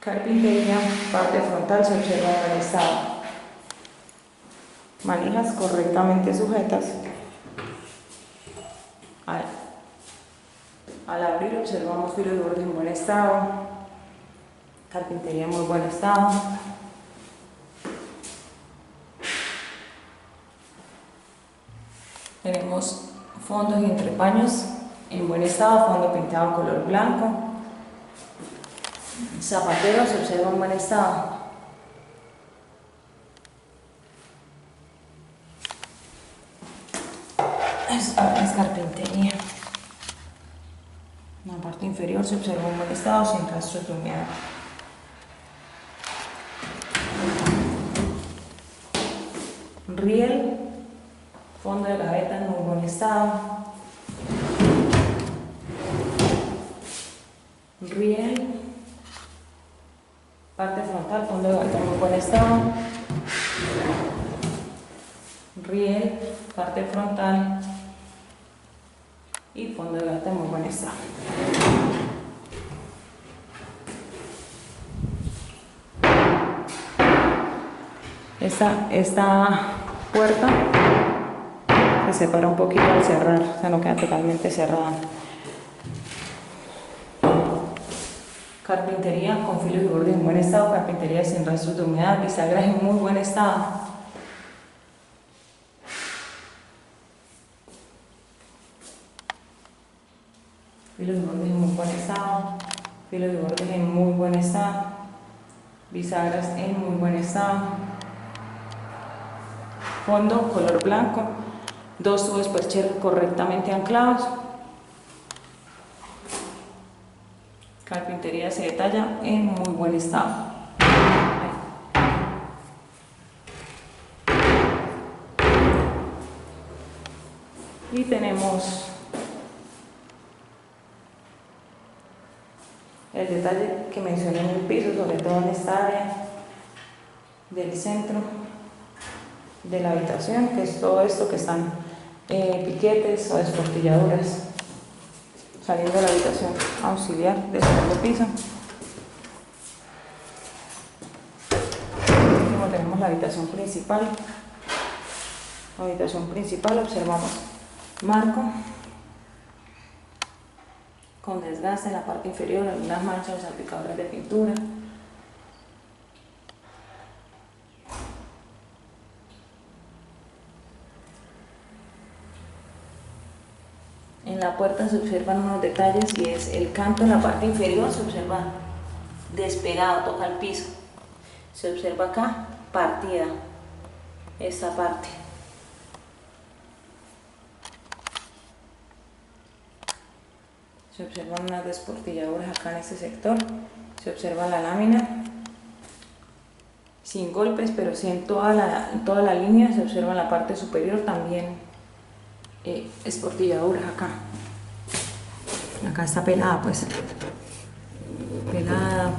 Carpintería, parte frontal se observa en buen estado. Manijas correctamente sujetas. Al abrir observamos filos de borde en buen estado. Carpintería en muy buen estado. Tenemos fondos y entrepaños en buen estado, fondo pintado color blanco. Zapatero se observa en buen estado. Esto es carpintería. La parte inferior se observa en buen estado, sin rastros de humedad. Riel, fondo de gaveta en muy buen estado. Riel, parte frontal, fondo de gaveta en muy buen estado. Riel, parte frontal y fondo de gaveta en muy buen estado. Esta puerta se separa un poquito al cerrar, o sea, no queda totalmente cerrada. Carpintería con filos y bordes en buen estado, carpintería sin rastros de humedad, bisagras en muy buen estado. Filos y bordes en muy buen estado, filos y bordes en muy buen estado, bisagras en muy buen estado. Fondo color blanco, dos tubos percheros correctamente anclados. Carpintería se detalla en muy buen estado. Y tenemos el detalle que mencioné en el piso, sobre todo en esta área del centro de la habitación, que es todo esto que están piquetes o destortilladuras saliendo de la habitación auxiliar de segundo piso. Como tenemos la habitación principal. La habitación principal, observamos marco con desgaste en la parte inferior, algunas manchas o salpicaduras de pintura. En la puerta se observan unos detalles y es el canto en la parte inferior, se observa despegado, toca el piso. Se observa acá partida esta parte. Se observan unas desportilladuras acá en este sector. Se observa la lámina sin golpes, pero sí en toda la línea. Se observa en la parte superior también esportilladuras acá. Acá está pelada, pues. Pelada.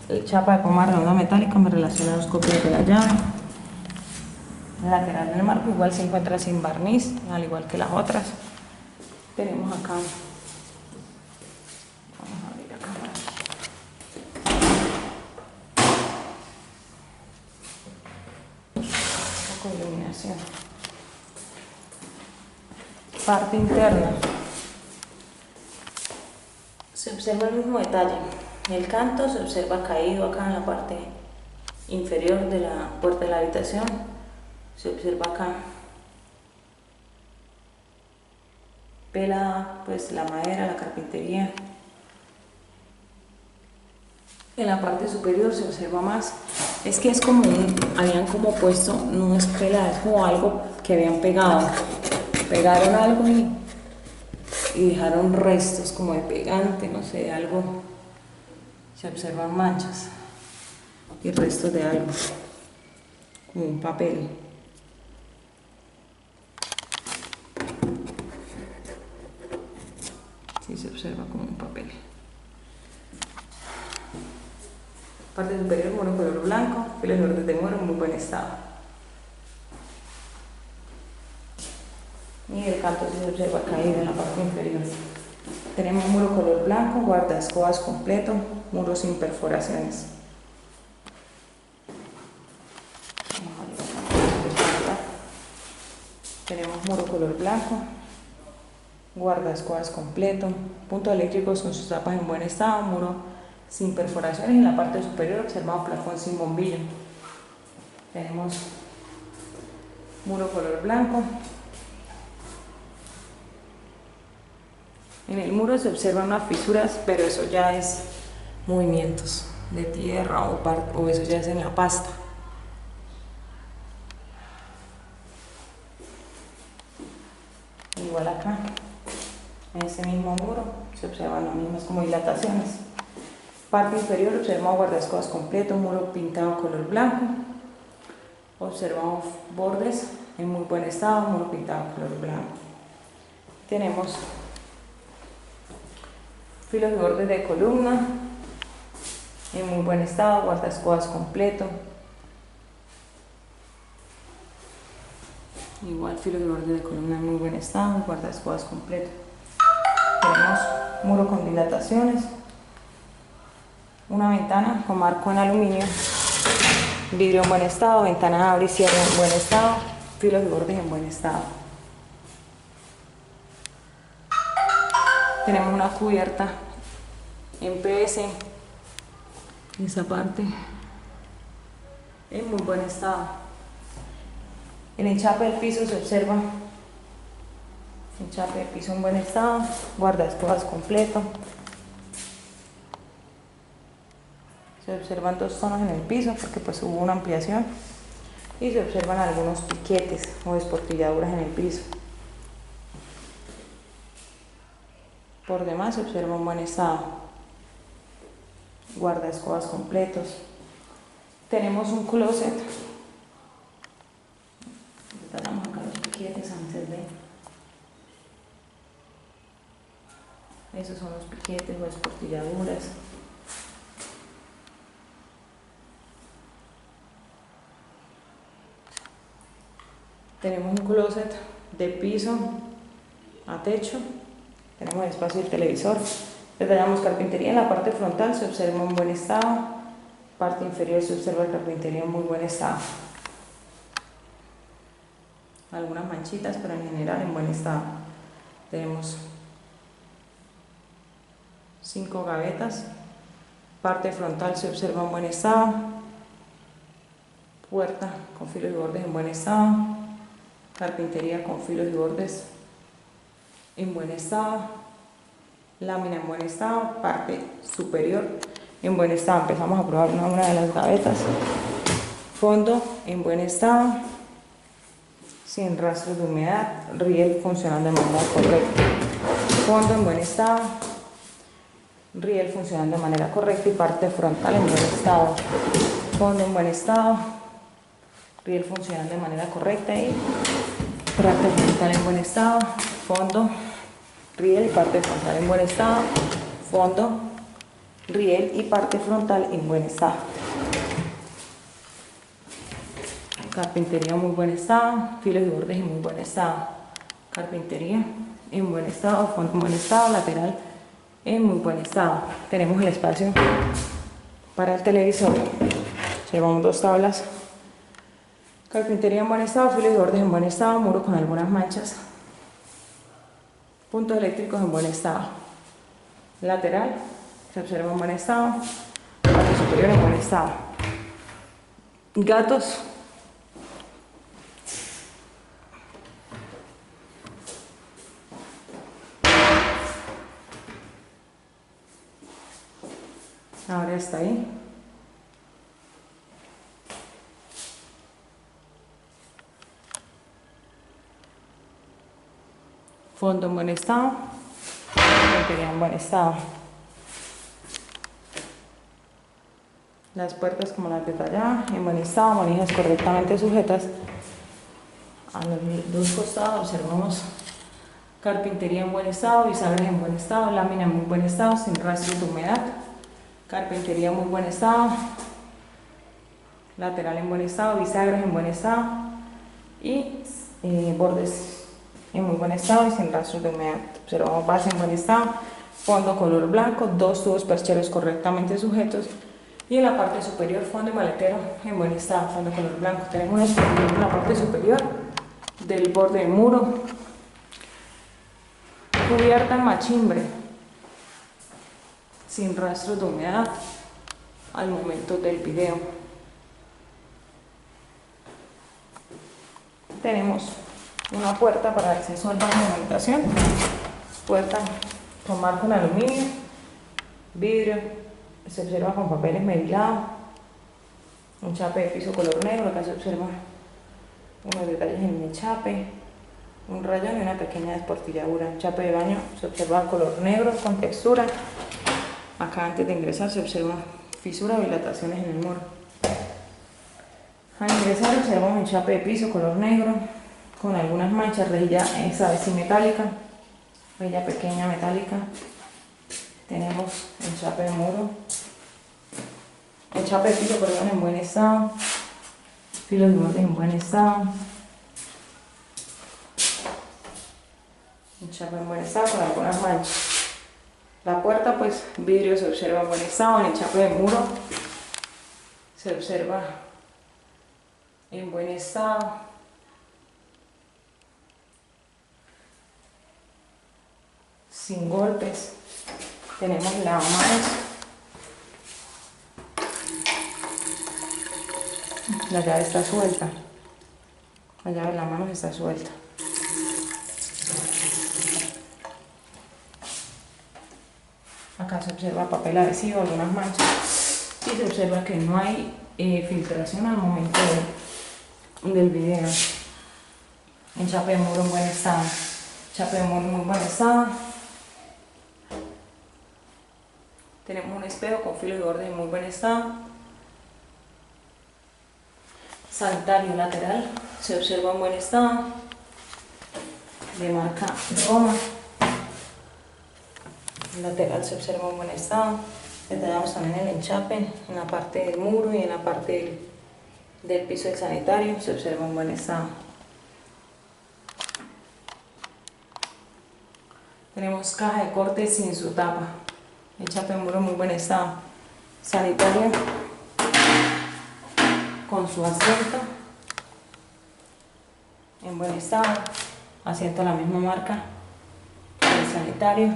El chapa de pomar redonda metálica me relaciona a los copias de la llave. El lateral del marco igual se encuentra sin barniz, al igual que las otras. Tenemos acá. Vamos a abrir acá. Un poco de iluminación. Parte interna. Se observa el mismo detalle. El canto se observa caído acá en la parte inferior de la puerta de la habitación. Se observa acá pelada, pues la madera, la carpintería. En la parte superior se observa más. Es que es como habían como puesto, no es pelada, es como algo que habían pegado. Pegaron algo y dejaron restos como de pegante, no sé, algo. Se observan manchas y restos de algo, como un papel. Sí, se observa como un papel. Parte superior, bueno, color blanco, filos de bordes de muro en muy buen estado. Y el canto se observa caído en la parte inferior. Tenemos muro color blanco, guardaescobas completo, muro sin perforaciones. Tenemos muro color blanco, guardaescobas completo, puntos eléctricos con sus tapas en buen estado, muro sin perforaciones. En la parte superior observamos plafón sin bombillo. Tenemos muro color blanco. En el muro se observan unas fisuras, pero eso ya es movimientos de tierra o eso ya es en la pasta. Igual acá, en ese mismo muro, se observan las mismas como dilataciones. Parte inferior observamos guardaescobas completo, muro pintado color blanco. Observamos bordes en muy buen estado, muro pintado color blanco. Tenemos filos y bordes de columna en muy buen estado, guardaescobas completo. Igual filos y bordes de columna en muy buen estado, guardaescobas completo. Tenemos muro con dilataciones, una ventana con marco en aluminio, vidrio en buen estado, ventana abre y cierra en buen estado, filos y bordes en buen estado. Tenemos una cubierta en PVC, esa parte en muy buen estado. El enchape del piso se observa, enchape del piso en buen estado, guardaescobas completo. Se observan dos zonas en el piso porque pues hubo una ampliación y se observan algunos piquetes o desportilladuras en el piso. Por demás se observa un buen estado, guardaescobas completos. Tenemos un closet, detallamos acá los piquetes antes de, esos son los piquetes o desportilladuras. Tenemos un closet de piso a techo. Tenemos el espacio del televisor. Detallamos carpintería. En la parte frontal se observa un buen estado. Parte inferior se observa carpintería en muy buen estado. Algunas manchitas, pero en general en buen estado. Tenemos 5 gavetas. Parte frontal se observa en buen estado. Puerta con filos y bordes en buen estado. Carpintería con filos y bordes en buen estado, lámina en buen estado, parte superior en buen estado. Empezamos a probar una de las gavetas. Fondo en buen estado, sin rastros de humedad, riel funcionando de manera correcta. Fondo en buen estado, riel funcionando de manera correcta y parte frontal en buen estado. Fondo en buen estado, riel funcionando de manera correcta y parte frontal en buen estado. Fondo, riel y parte frontal en buen estado, fondo, riel y parte frontal en buen estado. Carpintería en muy buen estado, filos y bordes en muy buen estado. Carpintería en buen estado, fondo en buen estado, lateral en muy buen estado. Tenemos el espacio para el televisor. Llevamos 2 tablas. Carpintería en buen estado, filos y bordes en buen estado, muro con algunas manchas. Puntos eléctricos en buen estado. Lateral se observa en buen estado. Parte superior en buen estado. Gatos. Ahora está ahí. Fondo en buen estado, carpintería en buen estado. Las puertas como las detalladas, en buen estado, manijas correctamente sujetas. A los 2 costados observamos carpintería en buen estado, bisagras en buen estado, lámina en muy buen estado, sin rastros de humedad. Carpintería en muy buen estado, lateral en buen estado, bisagras en buen estado y bordes en muy buen estado y sin rastros de humedad. Observamos base en buen estado, fondo color blanco, 2 tubos percheros correctamente sujetos y en la parte superior fondo y maletero en buen estado, fondo color blanco. Tenemos un desprendimiento en la parte superior del borde del muro, cubierta en machimbre, sin rastros de humedad al momento del video. Tenemos una puerta para acceso al baño de habitación, puerta con marco en aluminio, vidrio, se observa con papel esmerilado, un chape de piso color negro, acá se observan unos detalles en el chape, un rayón y una pequeña desportilladura. El chape de baño se observa color negro con textura, acá antes de ingresar se observa fisuras o dilataciones en el muro. Al ingresar observamos el chape de piso color negro con algunas manchas, rejilla esta vez sí metálica, rejilla pequeña metálica. Tenemos el chape de muro, el chape de piso perdón, en buen estado, filos y bordes en buen estado, el chape en buen estado con algunas manchas. La puerta pues vidrio se observa en buen estado, en el chape de muro se observa en buen estado. Sin golpes. Tenemos lavamanos. La llave está suelta. La llave de la mano está suelta. Acá se observa papel adhesivo, algunas manchas. Y se observa que no hay filtración al momento del video. El chape de muro en buen estado. Chape de muro en muy buen estado. Tenemos un espejo con filos y bordes en muy buen estado. Sanitario lateral se observa en buen estado. De marca Roma. El lateral se observa en buen estado. Detallamos también el enchape en la parte del muro y en la parte del piso del sanitario. Se observa en buen estado. Tenemos caja de corte sin su tapa. El chape de muro en muy buen estado. Sanitario con su asiento en buen estado. Asiento de la misma marca. El sanitario.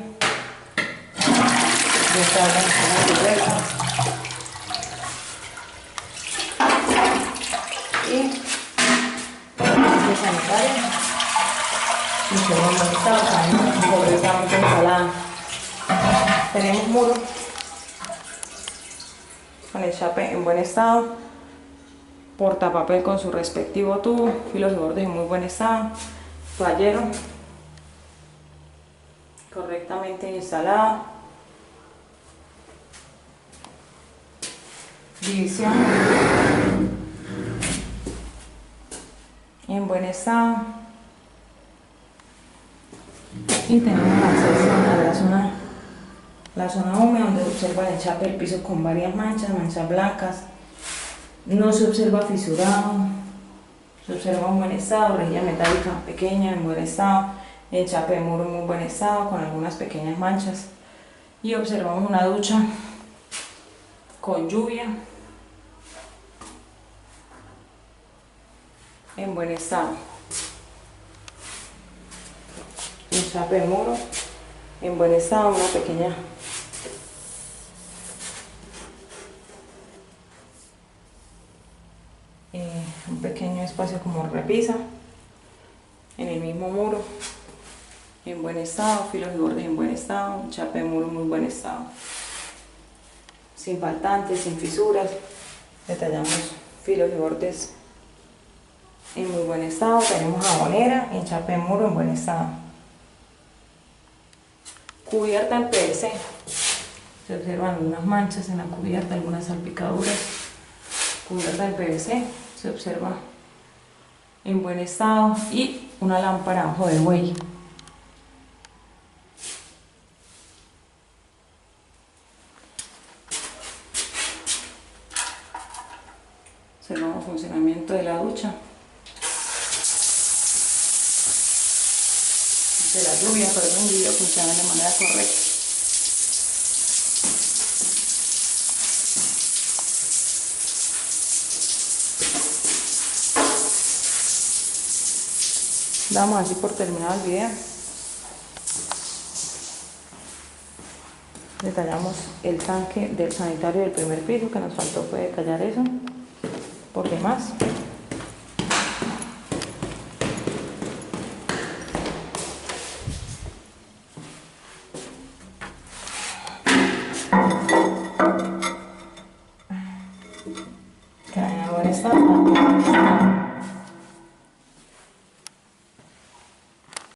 Y el sanitario. Y se va en buen estado. Correctamente instalado. Tenemos muro con el chape en buen estado, portapapel con su respectivo tubo, filos y bordes en muy buen estado, toallero correctamente instalado, división en buen estado y tenemos acceso a la zona húmeda donde se observa el chape del piso con varias manchas, manchas blancas, no se observa fisurado, se observa un buen estado, rejilla metálica pequeña en buen estado, el chape de muro en muy buen estado con algunas pequeñas manchas y observamos una ducha con lluvia en buen estado, el chape de muro en buen estado, una pequeña un pequeño espacio como repisa en el mismo muro en buen estado, filos y bordes en buen estado, chape de muro en muy buen estado, sin faltantes, sin fisuras. Detallamos filos y bordes en muy buen estado. Tenemos jabonera y chape de muro en buen estado. Cubierta en PVC. Se observan algunas manchas en la cubierta, algunas salpicaduras. Cubierta en PVC. Se observa en buen estado y una lámpara ojo de buey. Observamos funcionamiento de la ducha, de la lluvia, perdón, el video funciona de manera correcta. Damos así por terminado el video. Detallamos el tanque del sanitario del primer piso, que nos faltó fue detallar eso por demás.